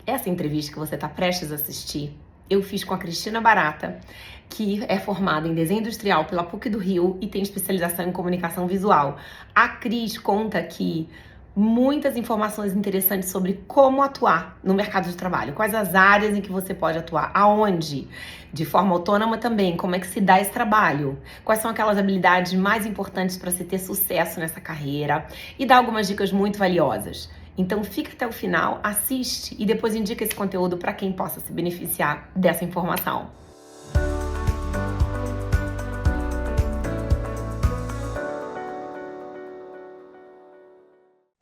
Essa entrevista que você está prestes a assistir, eu fiz com a Cristina Barata, que é formada em desenho industrial pela PUC do Rio e tem especialização em comunicação visual. A Cris conta aqui muitas informações interessantes sobre como atuar no mercado de trabalho, quais as áreas em que você pode atuar, aonde, de forma autônoma também, como é que se dá esse trabalho, quais são aquelas habilidades mais importantes para se ter sucesso nessa carreira e dá algumas dicas muito valiosas. Então fica até o final, assiste e depois indica esse conteúdo para quem possa se beneficiar dessa informação.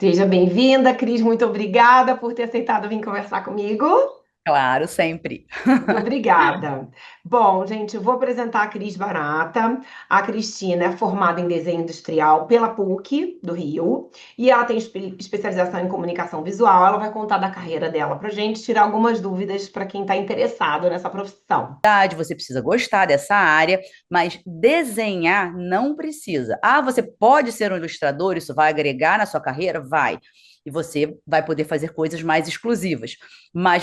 Seja bem-vinda, Cris, muito obrigada por ter aceitado vir conversar comigo. Claro, sempre. Muito obrigada. Bom, gente, eu vou apresentar a Cris Barata. A Cristina é formada em desenho industrial pela PUC do Rio e ela tem especialização em comunicação visual. Ela vai contar da carreira dela para gente, tirar algumas dúvidas para quem está interessado nessa profissão. Você precisa gostar dessa área, mas desenhar não precisa. Ah, você pode ser um ilustrador, isso vai agregar na sua carreira? Vai. E você vai poder fazer coisas mais exclusivas. Mas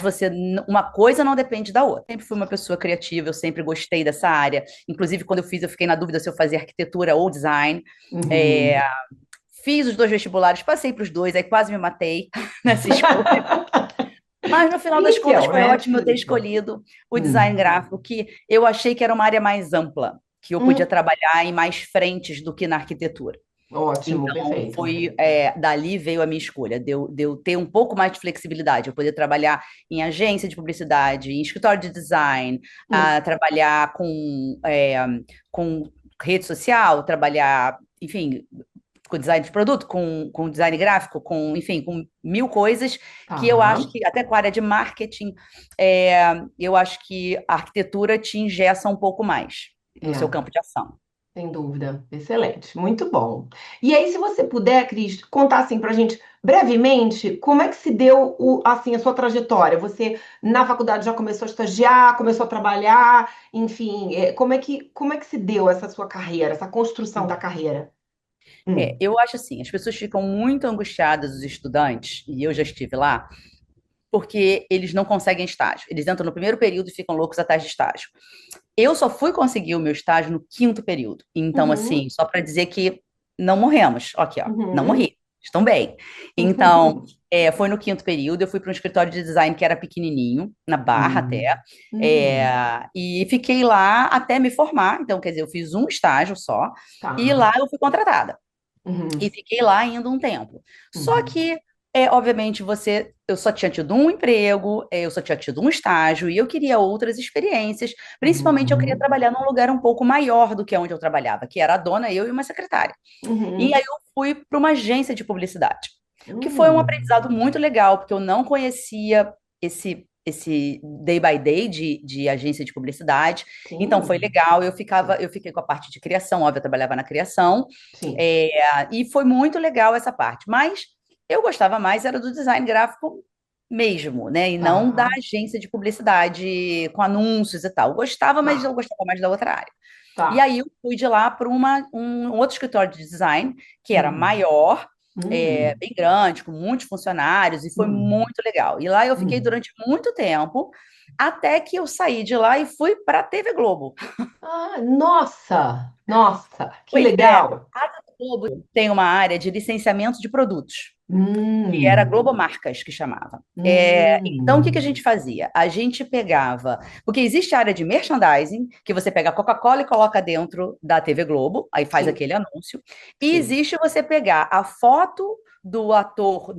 uma coisa não depende da outra. Sempre fui uma pessoa criativa, eu sempre gostei dessa área. Inclusive, quando eu fiz, eu fiquei na dúvida se eu fazia arquitetura ou design. É, Uhum. Fiz os dois vestibulares, passei para os dois, aí quase me matei nessa escolha. Mas no final das contas Níquel, foi né? ótimo eu ter Níquel. escolhido o design Hum. gráfico, que eu achei que era uma área mais ampla, que eu podia Hum. trabalhar em mais frentes do que na arquitetura. Ótimo, Então, perfeito. dali veio a minha escolha, de eu ter um pouco mais de flexibilidade, eu poder trabalhar em agência de publicidade, em escritório de design, Hum. trabalhar com rede social, trabalhar, enfim, com design de produto, com design gráfico, enfim, com mil coisas que eu Tá. acho que, até com a área de marketing, eu acho que a arquitetura te engessa um pouco mais no seu É. campo de ação. Sem dúvida. Excelente. Muito bom. E aí, se você puder, Cris, contar assim pra gente brevemente como é que se deu assim a sua trajetória? Você na faculdade já começou a estagiar, começou a trabalhar, enfim, como é que se deu essa sua carreira, essa construção da carreira? Hum. Eu acho assim, as pessoas ficam muito angustiadas, os estudantes, e eu já estive lá, porque eles não conseguem estágio. Eles entram no primeiro período e ficam loucos atrás de estágio. Eu só fui conseguir o meu estágio no quinto período. Então, Uhum. assim, só para dizer que não morremos. Aqui, ó, não Uhum. morri. Estão bem. Então, foi no quinto período. Eu fui para um escritório de design que era pequenininho, na Barra até. Hum. Hum. E fiquei lá até me formar. Então, quer dizer, eu fiz um estágio só. E Tá. lá eu fui contratada. E Uhum. fiquei lá ainda um tempo. Só Uhum. que, obviamente, eu só tinha tido um emprego, eu só tinha tido um estágio, e eu queria outras experiências. Principalmente, eu queria Uhum. trabalhar num lugar um pouco maior do que onde eu trabalhava, que era a dona, eu e uma secretária. E aí Uhum. eu fui para uma agência de publicidade, que foi um Uhum. aprendizado muito legal, porque eu não conhecia esse day by day de agência de publicidade. Então foi Sim. legal. Eu fiquei com a parte de criação, óbvio, eu trabalhava na criação, Sim. é, e foi muito legal essa parte. Mas eu gostava mais era do design gráfico mesmo, né? E não da Tá. agência de publicidade com anúncios e tal. Eu gostava, mas eu Tá. gostava mais da outra área. E Tá. aí eu fui de lá para um outro escritório de design, que era Hum. maior, Hum. bem grande, com muitos funcionários, e foi Hum. muito legal. E lá eu fiquei Hum. durante muito tempo, até que eu saí de lá e fui para a TV Globo. Ah, nossa! Nossa, que Pois é, legal! a TV Globo tem uma área de licenciamento de produtos, que era Hum. Globomarcas, que chamava. Então, o que que a Hum. gente fazia? A gente pegava. Porque existe a área de merchandising, que você pega a Coca-Cola e coloca dentro da TV Globo, aí faz Sim, aquele anúncio. E sim, existe você pegar a foto do ator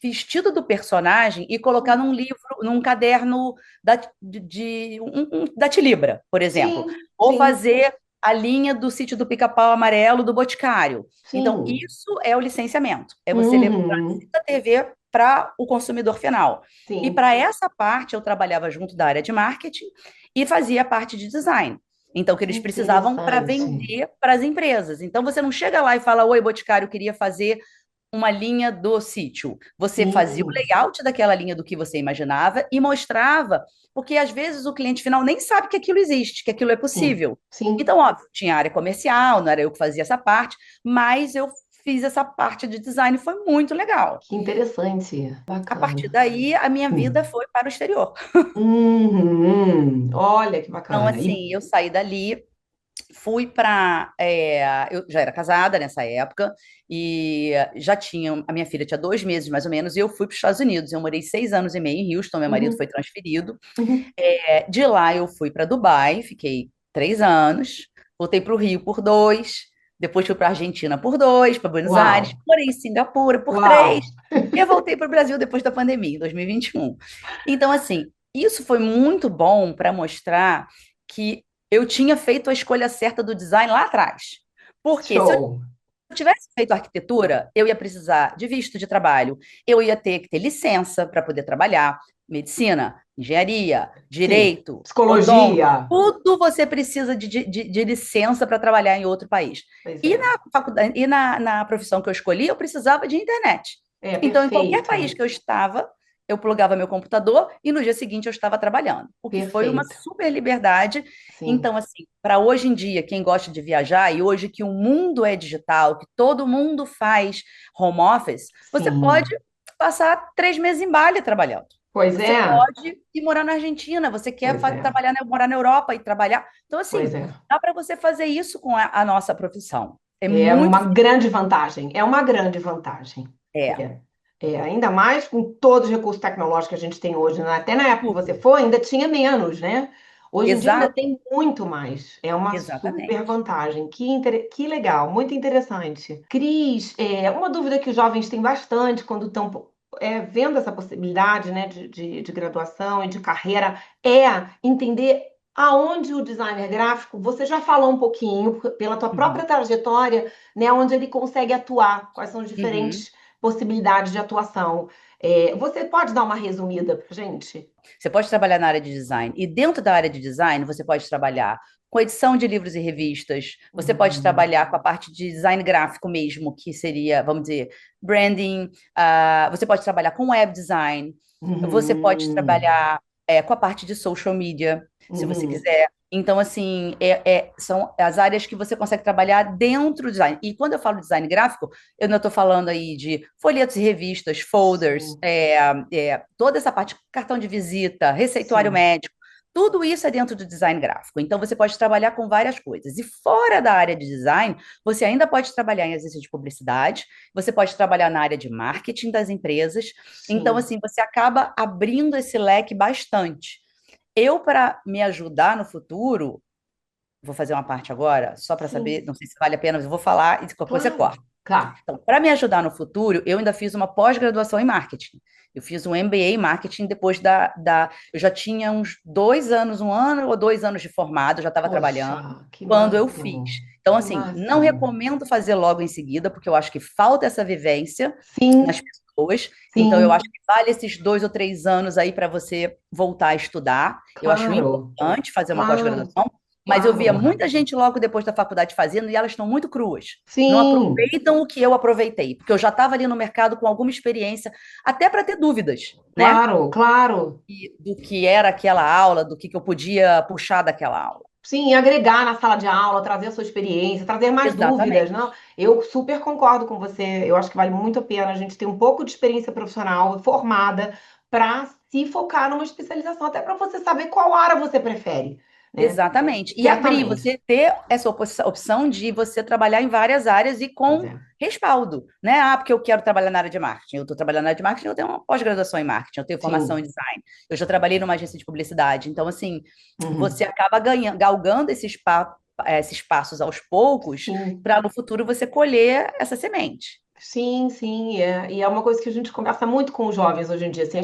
vestido do personagem e colocar num livro, num caderno da Tilibra, por exemplo. sim, Ou sim, fazer a linha do sítio do Pica-Pau Amarelo do Boticário. Então, sim. isso é o licenciamento. É você levar Uhum. da TV para o consumidor final. E Sim, para essa parte, eu trabalhava junto da área de marketing e fazia a parte de design. Então, que que eles precisavam para interessante. vender para as empresas. Então, você não chega lá e fala: Oi, Boticário, eu queria fazer uma linha do sítio. Você fazia o Sim, layout daquela linha do que você imaginava e mostrava, porque às vezes o cliente final nem sabe que aquilo existe, que aquilo é sim, possível. sim. Então, óbvio, tinha área comercial, não era eu que fazia essa parte, mas eu fiz essa parte de design, foi muito legal. Que interessante. A partir Bacana. daí, a minha vida Hum. foi para o exterior. Olha que Então, bacana. E, assim, eu saí dali, fui para. Eu já era casada nessa época e já tinha. A minha filha tinha 2 meses mais ou menos, e eu fui para os Estados Unidos. Eu morei 6 anos e meio em Houston, meu marido uhum, foi transferido. uhum. De lá eu fui para Dubai, fiquei 3 anos, voltei para o Rio por 2, depois fui para Argentina por 2, para Buenos Uau, Aires, morei em Singapura por uau. 3, e eu voltei para o Brasil depois da pandemia, em 2021. Então, assim, isso foi muito bom para mostrar que eu tinha feito a escolha certa do design lá atrás. Porque se eu Show. tivesse feito arquitetura, eu ia precisar de visto de trabalho, eu ia ter que ter licença para poder trabalhar, medicina, engenharia, Sim. direito, odonto, Psicologia. tudo você precisa de licença para trabalhar em outro país. Pois E é. na faculdade, e na profissão que eu escolhi, eu precisava de internet. É, Então, em qualquer país perfeito. que eu estava, eu plugava meu computador e no dia seguinte eu estava trabalhando, o que foi uma Perfeito. super liberdade. Sim. Então, assim, para hoje em dia, quem gosta de viajar, e hoje que o mundo é digital, que todo mundo faz home office, você pode Sim. passar 3 meses em Bali trabalhando. Pois Você é. pode ir morar na Argentina, você quer Pois é. trabalhar, morar na Europa e trabalhar. Então, Pois assim, é. dá para você fazer isso com a nossa profissão. É É muito. uma grande vantagem. É uma grande vantagem. É. É. É, ainda mais com todos os recursos tecnológicos que a gente tem hoje, né? Até na época que você Tudo. foi, ainda tinha menos, né? Hoje em dia ainda Exato, tem muito mais. É uma super exatamente. vantagem. Que legal, muito interessante. Cris, uma dúvida que os jovens têm bastante quando estão vendo essa possibilidade, né, de graduação e de carreira é entender aonde o designer gráfico, você já falou um pouquinho, pela tua própria Uhum. trajetória, né, onde ele consegue atuar, quais são os Uhum. diferentes possibilidades de atuação. Você pode dar uma resumida para gente? Você pode trabalhar na área de design. E dentro da área de design, você pode trabalhar com edição de livros e revistas, você pode Uhum, trabalhar com a parte de design gráfico mesmo, que seria, vamos dizer, branding, você pode trabalhar com web design, você pode uhum, trabalhar com a parte de social media, se você uhum. quiser. Então, assim, são as áreas que você consegue trabalhar dentro do design. E quando eu falo design gráfico, eu não estou falando aí de folhetos e revistas, folders, Sim, toda essa parte, cartão de visita, receituário sim, médico, tudo isso é dentro do design gráfico. Então, você pode trabalhar com várias coisas. E fora da área de design, você ainda pode trabalhar em agência de publicidade, você pode trabalhar na área de marketing das empresas. Então, sim, assim, você acaba abrindo esse leque bastante. Eu, para me ajudar no futuro, vou fazer uma parte agora, só para sim. saber, não sei se vale a pena, mas eu vou falar e depois você Claro, corta. claro. Então, para me ajudar no futuro, eu ainda fiz uma pós-graduação em marketing. Eu fiz um MBA em marketing depois Eu já tinha uns 2 anos, 1 ano ou 2 anos de formado, eu já estava trabalhando Poxa, que quando eu máximo, fiz. Então, que assim, não máximo. recomendo fazer logo em seguida, porque eu acho que falta essa vivência nas Sim, pessoas. Então, eu acho sim, que vale esses 2 ou 3 anos aí para você voltar a estudar. Eu acho claro, importante fazer uma claro, pós-graduação, mas eu via claro. muita gente logo depois da faculdade fazendo e elas estão muito cruas, não Sim, aproveitam o que eu aproveitei, porque eu já estava ali no mercado com alguma experiência, até para ter dúvidas, né? claro, claro. Do que era aquela aula, do que eu podia puxar daquela aula. Sim, agregar na sala de aula, trazer a sua experiência, trazer mais dúvidas, Exatamente. não? Eu super concordo com você. Eu acho que vale muito a pena a gente ter um pouco de experiência profissional formada para se focar numa especialização, até para você saber qual área você prefere, né? Exatamente. E abrir, Certamente. você ter essa opção de você trabalhar em várias áreas e Pois com é. respaldo, né? Ah, porque eu quero trabalhar na área de marketing. Eu estou trabalhando na área de marketing, eu tenho uma pós-graduação em marketing, eu tenho formação em Sim. design, eu já trabalhei numa agência de publicidade. Então, assim, você Uhum. acaba ganhando, galgando esses passos aos poucos Sim. para no futuro você colher essa semente. Sim, sim, e é uma coisa que a gente conversa muito com os jovens hoje em dia, assim,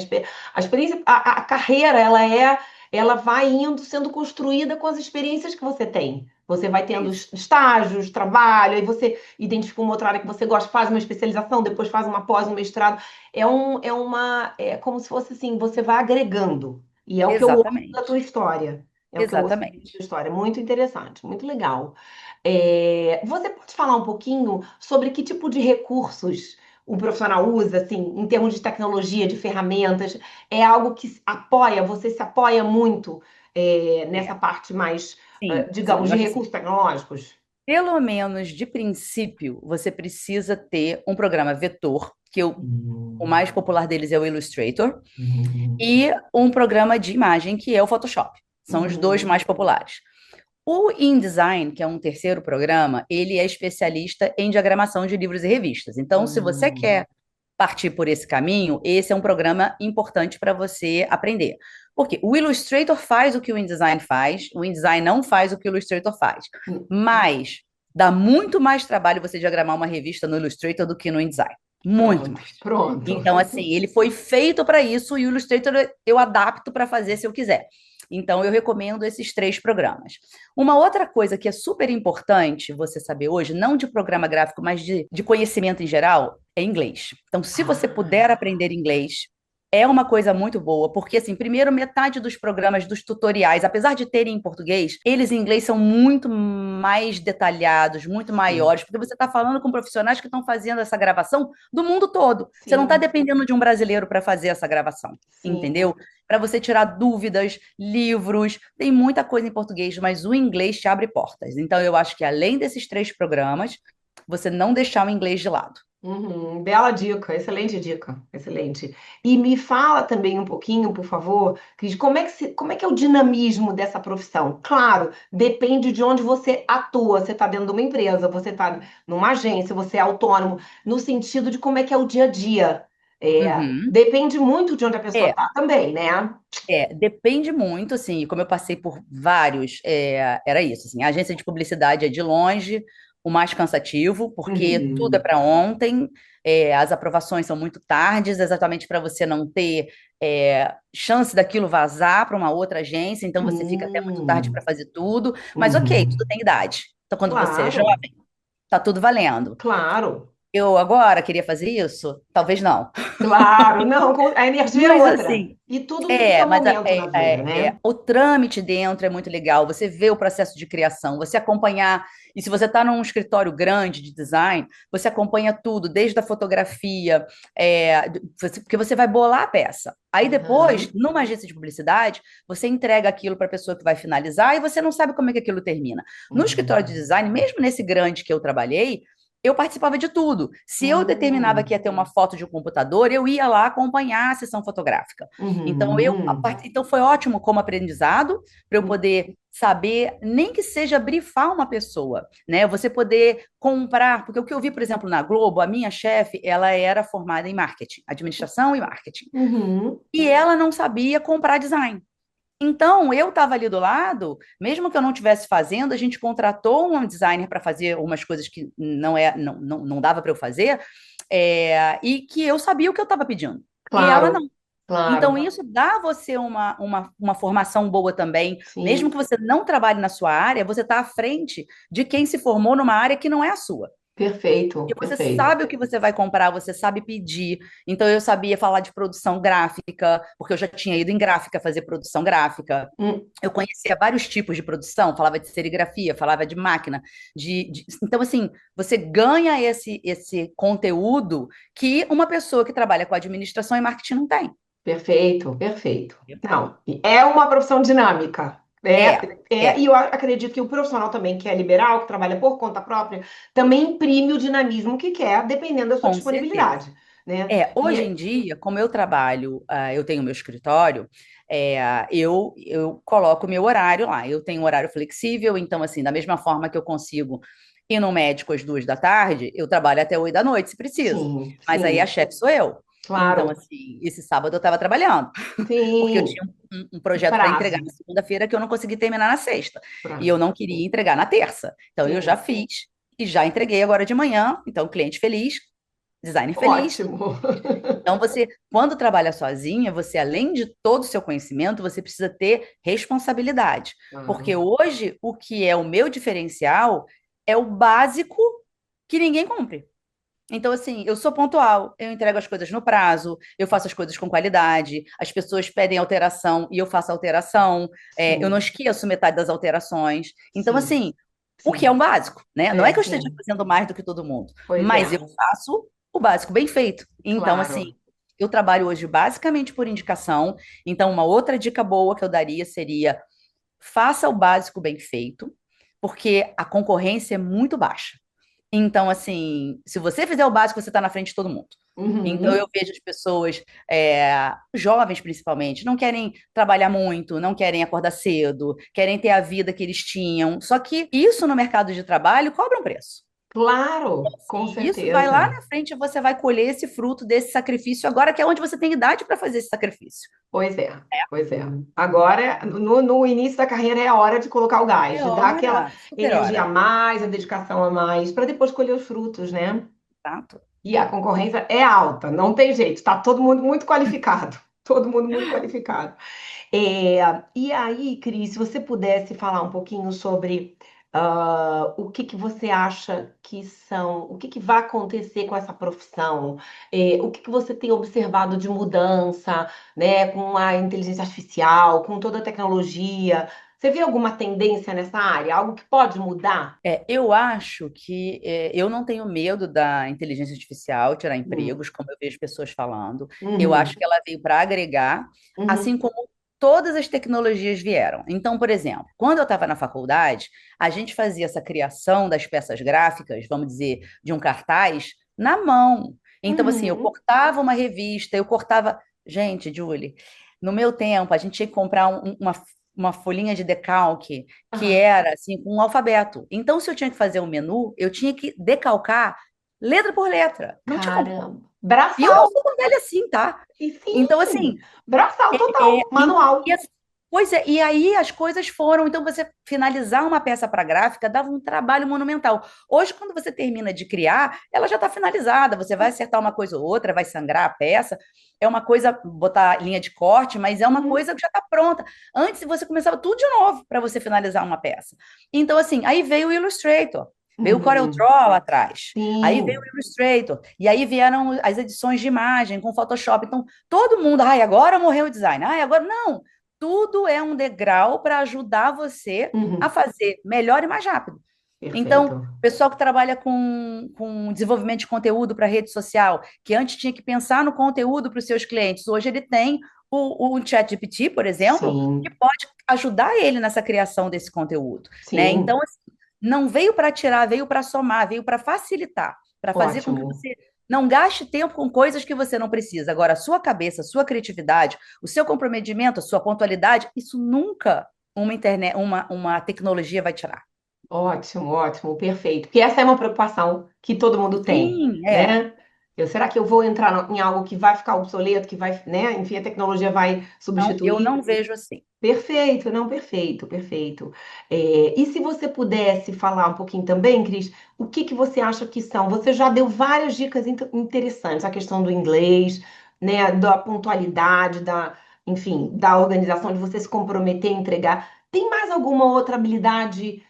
a experiência, a carreira, ela vai indo, sendo construída com as experiências que você tem. Você vai É tendo isso. estágios, trabalho, aí você identifica uma outra área que você gosta, faz uma especialização, depois faz uma pós, um mestrado. É como se fosse assim, você vai agregando. E é o que eu ouço da tua Exatamente. história. É o que eu ouço da Exatamente. tua história. Muito interessante, muito legal. Você pode falar um pouquinho sobre que tipo de recursos um profissional usa, assim, em termos de tecnologia, de ferramentas? É algo que apoia, você se apoia muito nessa É. parte mais, Sim, sim, digamos, eu de acho assim. recursos tecnológicos? pelo menos de princípio, você precisa ter um programa vetor, o mais Hum, popular deles é o Illustrator, uhum, e um programa de imagem, que é o Photoshop. São os dois uhum. mais populares. O InDesign, que é um terceiro programa, ele é especialista em diagramação de livros e revistas. Então, se você Hum, quer partir por esse caminho, esse é um programa importante para você aprender. Porque o Illustrator faz o que o InDesign faz, o InDesign não faz o que o Illustrator faz. hum, Mas dá muito mais trabalho você diagramar uma revista no Illustrator do que no InDesign. Muito pronto, mais. pronto. Então, assim, ele foi feito para isso e o Illustrator eu adapto para fazer se eu quiser. Então, eu recomendo esses três programas. Uma outra coisa que é super importante você saber hoje, não de programa gráfico, mas de conhecimento em geral, é inglês. Então, se você puder Ah, aprender inglês, é uma coisa muito boa, porque, assim, primeiro, metade dos programas, dos tutoriais, apesar de terem em português, eles em inglês são muito mais detalhados, muito sim, maiores, porque você está falando com profissionais que estão fazendo essa gravação do mundo todo. Você não está sim, dependendo de um brasileiro para fazer essa gravação, sim. entendeu? Para você tirar dúvidas, livros, tem muita coisa em português, mas o inglês te abre portas. Então, eu acho que além desses três programas, você não deixar o inglês de lado. Uhum, bela dica, excelente. E me fala também um pouquinho, por favor, Cris, como é que é o dinamismo dessa profissão? Claro, depende de onde você atua. Você está dentro de uma empresa, você está numa agência, você é autônomo, no sentido de como é que é o dia a dia. Uhum. Depende muito de onde a pessoa É, está também, né? depende muito, assim, como eu passei por vários, era isso, assim, a agência de publicidade é de longe o mais cansativo, porque tudo é Uhum. para ontem, as aprovações são muito tardes, exatamente para você não ter chance daquilo vazar para uma outra agência, então você fica até muito tarde para Hum, fazer tudo, mas ok, tudo uhum. tem idade. Então, quando você é Claro, jovem, tá tudo valendo. claro. Eu agora queria fazer isso? Talvez não. Claro, não, a energia é Mas outra. assim, E tudo tem seu mas momento na vida, né? o trâmite dentro é muito legal. Você vê o processo de criação, você acompanhar. E se você está num escritório grande de design, você acompanha tudo, desde a fotografia, porque você vai bolar a peça. Aí depois, Aham. numa agência de publicidade, você entrega aquilo para a pessoa que vai finalizar e você não sabe como é que aquilo termina. No escritório de Uhum. design, mesmo nesse grande que eu trabalhei, eu participava de tudo. Se eu determinava que ia ter uma foto de um computador, eu ia lá acompanhar a sessão fotográfica. Então, Uhum. então foi ótimo como aprendizado para eu poder saber, nem que seja brifar uma pessoa, né? Você poder comprar, porque o que eu vi, por exemplo, na Globo, a minha chefe, ela era formada em marketing, administração e marketing, Uhum. e ela não sabia comprar design. Então, eu estava ali do lado, mesmo que eu não estivesse fazendo, a gente contratou um designer para fazer umas coisas que não dava para eu fazer, e que eu sabia o que eu estava pedindo. E ela Claro, não. Então, claro. isso dá a você uma formação boa também. Mesmo Sim, que você não trabalhe na sua área, você está à frente de quem se formou numa área que não é a sua. perfeito, E você perfeito. sabe o que você vai comprar, você sabe pedir. Então, eu sabia falar de produção gráfica, porque eu já tinha ido em gráfica fazer produção gráfica. Hum, Eu conhecia vários tipos de produção, falava de serigrafia, falava de máquina. Então, assim, você ganha esse conteúdo que uma pessoa que trabalha com administração e marketing não tem. perfeito, perfeito. Não, e é uma profissão dinâmica. É, E é, eu acredito que o profissional também que é liberal, que trabalha por conta própria, também imprime o dinamismo que quer, dependendo da sua com certeza. disponibilidade, né? Hoje em dia, como eu trabalho, eu tenho meu escritório, eu coloco meu horário lá. Eu tenho um horário flexível, então, assim, da mesma forma que eu consigo ir no médico às 2 da tarde, eu trabalho até 8 da noite, se precisa. Sim, Mas aí a sim, chefe sou eu. Então, claro. assim, esse sábado eu estava trabalhando, porque eu Sim, tinha um projeto para entregar prazo. na segunda-feira que eu não consegui terminar na sexta. E eu Prazo. não queria entregar na terça. Então, eu já Sim, fiz e já entreguei agora de manhã. Então, cliente feliz, design feliz. ótimo. Então, quando trabalha sozinha, você, além de todo o seu conhecimento, você precisa ter responsabilidade. Porque Claro. hoje, o que é o meu diferencial é o básico que ninguém cumpre. Então, assim, eu sou pontual, eu entrego as coisas no prazo, eu faço as coisas com qualidade, as pessoas pedem alteração e eu faço alteração, eu não Sim, esqueço metade das alterações. Então, sim, assim, o que é sim. um básico, né? Não é que eu esteja Sim. fazendo mais do que todo mundo, Pois é, mas eu faço o básico bem feito. Então, assim, claro. eu trabalho hoje basicamente por indicação. Então, uma outra dica boa que eu daria seria: faça o básico bem feito. porque a concorrência é muito baixa. Então, assim, se você fizer o básico, você está na frente de todo mundo. Então, Uhum. eu vejo as pessoas, jovens principalmente, não querem trabalhar muito, não querem acordar cedo, querem ter a vida que eles tinham. Só que isso no mercado de trabalho cobra um preço. Claro, com E isso vai lá certeza. na frente, e você vai colher esse fruto desse sacrifício agora, que é onde você tem idade para fazer esse sacrifício. Pois é, pois é. Agora, no início da carreira, é a hora de colocar o gás, É de dar aquela hora, super energia a hora. mais, a dedicação a mais, para depois colher os frutos, né? Exato. E a concorrência é alta, não tem jeito, está todo mundo muito qualificado. Todo mundo muito qualificado. E aí, Cris, se você pudesse falar um pouquinho sobre o que que você acha que são, o que que vai acontecer com essa profissão, o que que você tem observado de mudança, né, com a inteligência artificial, com toda a tecnologia. Você vê alguma tendência nessa área? Algo que pode mudar? Eu acho que eu não tenho medo da inteligência artificial tirar Hum. empregos, como eu vejo pessoas falando. Eu Uhum. acho que ela veio para agregar, Uhum. assim como todas as tecnologias vieram. Então, por exemplo, quando eu estava na faculdade, a gente fazia essa criação das peças gráficas, vamos dizer, de um cartaz, na mão. Então, assim, eu Uhum. cortava uma revista, eu cortava. Gente, Julie, no meu tempo, a gente tinha que comprar uma folhinha de decalque que Aham. era assim, com um alfabeto. Então, se eu tinha que fazer um menu, eu tinha que decalcar letra por letra. Não tinha como. Caramba. E eu não Braçal. sou tão velha assim, tá? E Então, sim, assim, braçal é, total, e, manual. pois é, e aí as coisas foram. Então, você finalizar uma peça para gráfica dava um trabalho monumental. Hoje, quando você termina de criar, ela já está finalizada. Você vai acertar uma coisa ou outra, vai sangrar a peça. É uma coisa, botar linha de corte, mas é uma Uhum. coisa que já está pronta. Antes, você começava tudo de novo para você finalizar uma peça. Então, assim, aí veio o Illustrator. Veio o Uhum. CorelDRAW lá atrás. Aí veio o Sim. Illustrator. E aí vieram as edições de imagem com Photoshop. Então, todo mundo, ai, agora morreu o design. Ai, agora. Não, tudo é um degrau para ajudar você a Uhum. fazer melhor e mais rápido. Então, Perfeito. pessoal que trabalha com desenvolvimento de conteúdo para rede social, que antes tinha que pensar no conteúdo para os seus clientes, hoje ele tem o ChatGPT, por exemplo, que Sim, pode ajudar ele nessa criação desse conteúdo, né? Então, sim. assim, não veio para tirar, veio para somar, veio para facilitar, para fazer com que Ótimo. você não gaste tempo com coisas que você não precisa. Agora, a sua cabeça, a sua criatividade, o seu comprometimento, a sua pontualidade, isso nunca uma tecnologia vai tirar. Ótimo, ótimo, perfeito. Porque essa é uma preocupação que todo mundo tem, Sim, é. né? Será que eu vou entrar em algo que vai ficar obsoleto, que vai, né? Enfim, a tecnologia vai Não, eu substituir? não vejo assim. Perfeito, não, perfeito, perfeito. E se você pudesse falar um pouquinho também, Cris, o que que você acha que são? Você já deu várias dicas interessantes, a questão do inglês, né, da pontualidade, enfim, da organização, de você se comprometer a entregar. Tem mais alguma outra habilidade,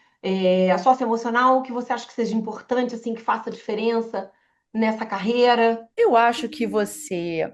socioemocional que você acha que seja importante, assim, que faça diferença nessa carreira? Eu acho que você,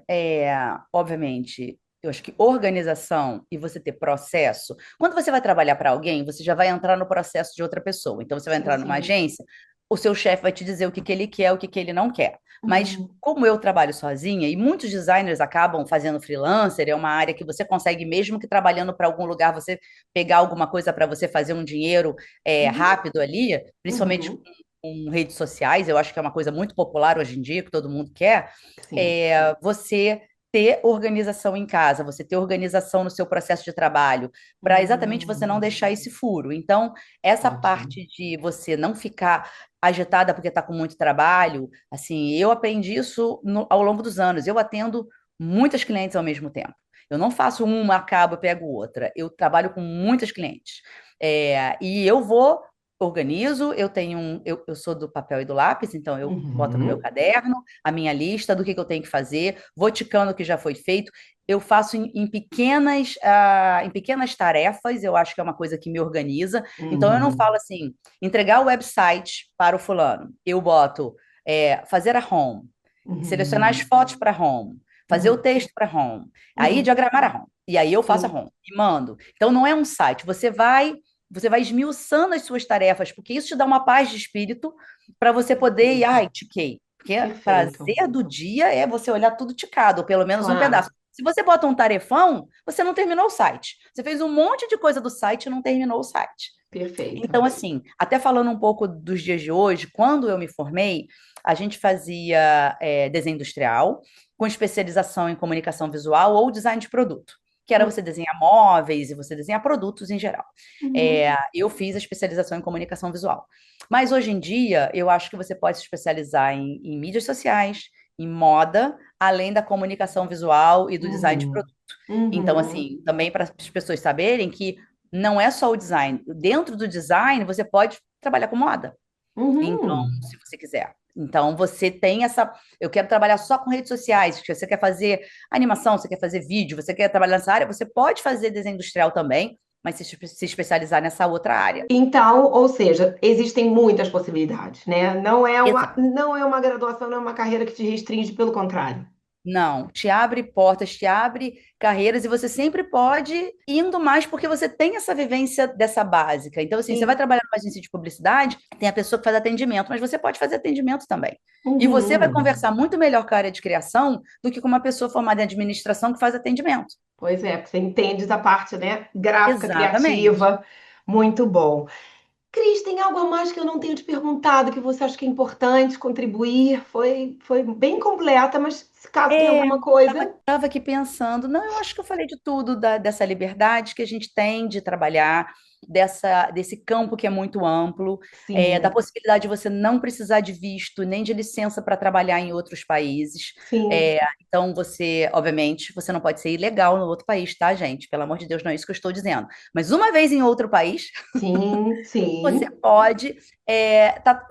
obviamente, eu acho que organização e você ter processo. Quando você vai trabalhar para alguém, você já vai entrar no processo de outra pessoa. Então, você vai Sim, entrar numa sim. agência, o seu chefe vai te dizer o que que ele quer, o que que ele não quer. Mas, Uhum. como eu trabalho sozinha, e muitos designers acabam fazendo freelancer, é uma área que você consegue, mesmo que trabalhando para algum lugar, você pegar alguma coisa para você fazer um dinheiro Uhum. rápido ali, principalmente Uhum. com redes sociais, eu acho que é uma coisa muito popular hoje em dia, que todo mundo quer, Sim. você ter organização em casa, você ter organização no seu processo de trabalho, para exatamente você não deixar Hum. esse furo. Então, essa Ótimo. parte de você não ficar agitada porque está com muito trabalho, assim, eu aprendi isso ao longo dos anos. Eu atendo muitas clientes ao mesmo tempo. Eu não faço uma, acabo, pego outra. Eu trabalho com muitas clientes. E eu vou organizo, eu sou do papel e do lápis, então eu boto no meu Uhum. caderno a minha lista do que eu tenho que fazer, vou ticando o que já foi feito. Eu faço em pequenas tarefas, eu acho que é uma coisa que me organiza. Então eu não Uhum. falo assim, entregar o website para o fulano. Eu boto fazer a home, selecionar as Uhum. fotos para home, fazer o Uhum. texto para home, aí Uhum. diagramar a home. E aí eu faço a Sim. home e mando. Então não é um site, você vai esmiuçando as suas tarefas, porque isso te dá uma paz de espírito para você poder ir, Perfeito. ai, tiquei. Porque Perfeito. prazer do dia é você olhar tudo ticado, ou pelo menos um Claro. pedaço. Se você bota um tarefão, você não terminou o site. Você fez um monte de coisa do site e não terminou o site. Perfeito. Então, assim, até falando um pouco dos dias de hoje, quando eu me formei, a gente fazia desenho industrial, com especialização em comunicação visual ou design de produto, que era você desenhar móveis e você desenhar produtos em geral. Uhum. Eu fiz a especialização em comunicação visual. Mas hoje em dia, eu acho que você pode se especializar em mídias sociais, em moda, além da comunicação visual e do design de Uhum. produto. Então, Uhum. assim, também para as pessoas saberem que não é só o design. Dentro do design, você pode trabalhar com moda. Então, Uhum. se você quiser. Então, você tem essa. Eu quero trabalhar só com redes sociais. Se você quer fazer animação, você quer fazer vídeo, você quer trabalhar nessa área, você pode fazer desenho industrial também, mas se especializar nessa outra área. Então, ou seja, existem muitas possibilidades, né? Exato. Não é uma graduação, não é uma carreira que te restringe, pelo contrário. Não, te abre portas, te abre carreiras e você sempre pode ir indo mais porque você tem essa vivência dessa básica. Então, assim, você vai Sim. trabalhar numa agência de publicidade, tem a pessoa que faz atendimento, mas você pode fazer atendimento também. E você vai Uhum. conversar muito melhor com a área de criação do que com uma pessoa formada em administração que faz atendimento. Pois é, porque você entende da parte, né, gráfica, Exatamente. criativa. Muito bom. Cris, tem algo a mais que eu não tenho te perguntado que você acha que é importante contribuir? Foi bem completa, mas caso tenha É, alguma tava, coisa. tava aqui pensando, não, eu acho que eu falei de tudo, dessa liberdade que a gente tem de trabalhar, desse campo que é muito amplo, da Sim, possibilidade de você não precisar de visto nem de licença para trabalhar em outros países. sim, Então, você, obviamente, você não pode ser ilegal no outro país, tá, gente? Pelo amor de Deus, não é isso que eu estou dizendo. Mas uma vez em outro país, sim, você sim, pode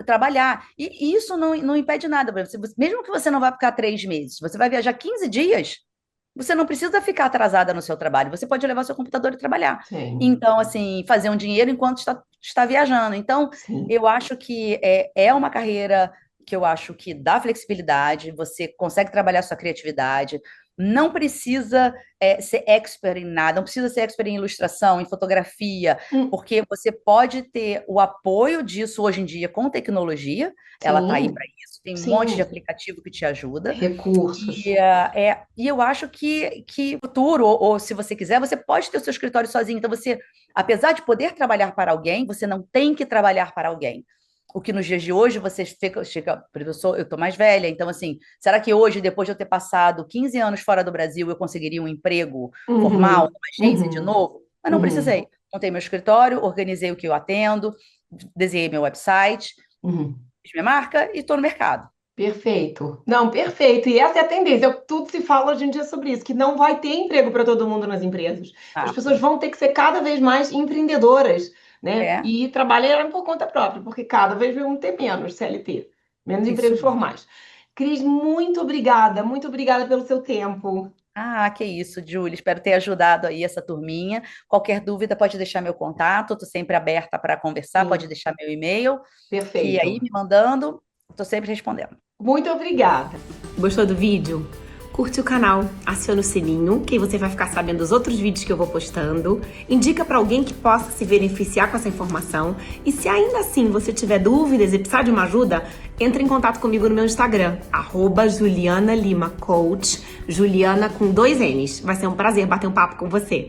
trabalhar. E isso não impede nada. Por exemplo, mesmo que você não vá ficar 3 meses, você vai viajar 15 dias, você não precisa ficar atrasada no seu trabalho. Você pode levar seu computador e trabalhar. sim, Então, assim, fazer um dinheiro enquanto está viajando. Então, sim. eu acho que é uma carreira que eu acho que dá flexibilidade, você consegue trabalhar sua criatividade, não precisa ser expert em nada, não precisa ser expert em ilustração, em fotografia, Hum, porque você pode ter o apoio disso hoje em dia com tecnologia, ela está aí sim, para isso, tem um monte de sim. aplicativo que te ajuda, Recursos. e eu acho que no futuro, ou se você quiser, você pode ter o seu escritório sozinho. Então, você, apesar de poder trabalhar para alguém, você não tem que trabalhar para alguém. O que nos dias de hoje você fica, eu estou mais velha, então assim, será que hoje, depois de eu ter passado 15 anos fora do Brasil, eu conseguiria um emprego formal Uhum, numa agência de uhum, novo? Mas não uhum, precisei. Montei meu escritório, organizei o que eu atendo, desenhei meu website, uhum. fiz minha marca e estou no mercado. Perfeito. Não, perfeito. E essa é a tendência. Tudo se fala hoje em dia sobre isso, que não vai ter emprego para todo mundo nas empresas. As pessoas Exato. vão ter que ser cada vez mais empreendedoras, né? É, E trabalharem por conta própria, porque cada vez vão ter menos CLT, menos isso empregos mesmo. formais. Cris, muito obrigada pelo seu tempo. Ah, que isso, Júlia. Espero ter ajudado aí essa turminha. Qualquer dúvida, pode deixar meu contato. Estou sempre aberta para conversar. Pode Sim, deixar meu e-mail, que aí perfeito. me mandando, estou sempre respondendo. Muito obrigada. Gostou do vídeo? Curte o canal, aciona o sininho, que aí você vai ficar sabendo dos outros vídeos que eu vou postando. Indica para alguém que possa se beneficiar com essa informação. E se ainda assim você tiver dúvidas e precisar de uma ajuda, entre em contato comigo no meu Instagram, @JulianaLimaCoach, Juliana com 2 N's. Vai ser um prazer bater um papo com você.